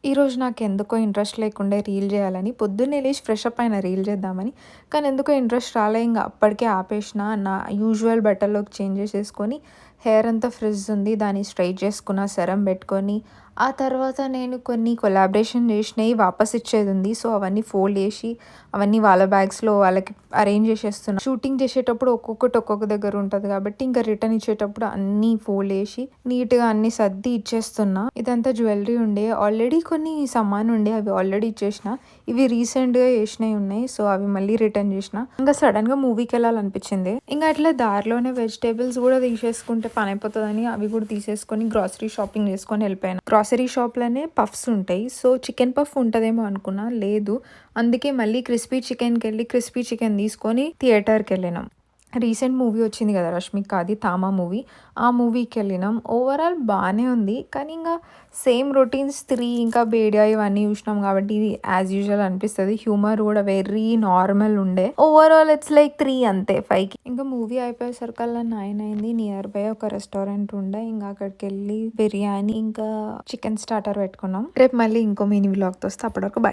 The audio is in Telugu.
ఈరోజు నాకెందుకో ఇంట్రెస్ట్ లేకుండే రీల్ జేయాలని. పొద్దున్నే లేచి ఫ్రెష్ అప్ అయిన రీల్ చేద్దామని. కానీ ఎందుకో ఇంట్రెస్ట్ రాలే. ఇంగ అప్పటికే ఆపేషిన. నా యూజువల్ బట్టల్లోకి చేంజ్ చేసేసుకొని, హెయిర్ అంతా ఫ్రిజ్ ఉంది. దాన్ని స్ట్రెయిట్ చేసుకున్న, సెరం పెట్టుకొని, ఆ తర్వాత నేను కొన్ని కొలాబరేషన్ చేసినయి వాపస్ ఇచ్చేదుంది. సో, అవన్నీ ఫోల్డ్ చేసి, అవన్నీ వాళ్ళ బ్యాగ్స్‌లో వాళ్ళకి అరేంజ్ చేసేస్తున్నా. షూటింగ్ చేసేటప్పుడు ఒక్కొక్కటి ఒక్కొక్క దగ్గర ఉంటది కాబట్టి, ఇంకా రిటర్న్ ఇచ్చేటప్పుడు అన్నీ ఫోల్డ్ చేసి, నీట్‌గా అన్నీ సర్ది ఇచ్చేస్తున్నా. ఇదంతా జ్యువెలరీ ఉండే. ఆల్రెడీ కొన్ని సామాను ఉండే. అవి ఆల్రెడీ ఇచ్చేషిన. ఇవి రీసెంట్‌గా చేసినయి ఉన్నాయి. సో, అవి మళ్ళీ రిటర్న్ చేషిన. ఇంగ సడెన్‌గా మూవీకెళ్ళాలనిపించింది. ఇంగ అట్లా దారిలోనే వెజిటబుల్స్ గూడా తీసేసుకుంటే పనయిపోతదని అవి గూడా తీసేసుకొని గ్రోసరీ షాపింగ్ చేసుకొని ఎళ్ళిపోయాను. గ్రోసరీ షాప్‌లోనే పఫ్స్ ఉంటాయి. సో, చికెన్ పఫ్ ఉంటదేమో అనుకున్నా. లేదు. అందుకే మళ్ళీ క్రిస్పీ చికెన్‌కెళ్ళి క్రిస్పీ చికెన్ తీసుకొని థియేటర్‌కెళ్ళినాం. రీసెంట్ మూవీ వచ్చింది గదా! 'రష్మికది' 'తామా' మూవీ. ఆ మూవీకెళ్ళినాం. ఓవరాల్ బానే ఉంది. కానీ ఇంగ సేమ్ రొటీన్స్ 3 ఇంకా 'భేడియా' ఇవన్నీ చూసినాం కాబట్టి ఇది యాజ్ యూజువల్ అనిపిస్తది. హ్యూమర్ గూడా వెరీ నార్మల్ ఉండే. ఓవరాల్ ఇట్స్ లైక్ 3 అంతే 5కి. ఇంకా మూవీ అయిపోయేసరికల్లా 9 అయింది. నియర్ బై ఒక రెస్టారెంట్ ఉండే. ఇంగ అక్కడికెళ్ళి బిర్యానీ ఇంకా చికెన్ స్టార్టర్ పెట్టుకున్నాం. రేపు మళ్ళీ ఇంకో మినీ వ్లాగ్‌తో వస్తా. అప్పటి వరకు బై.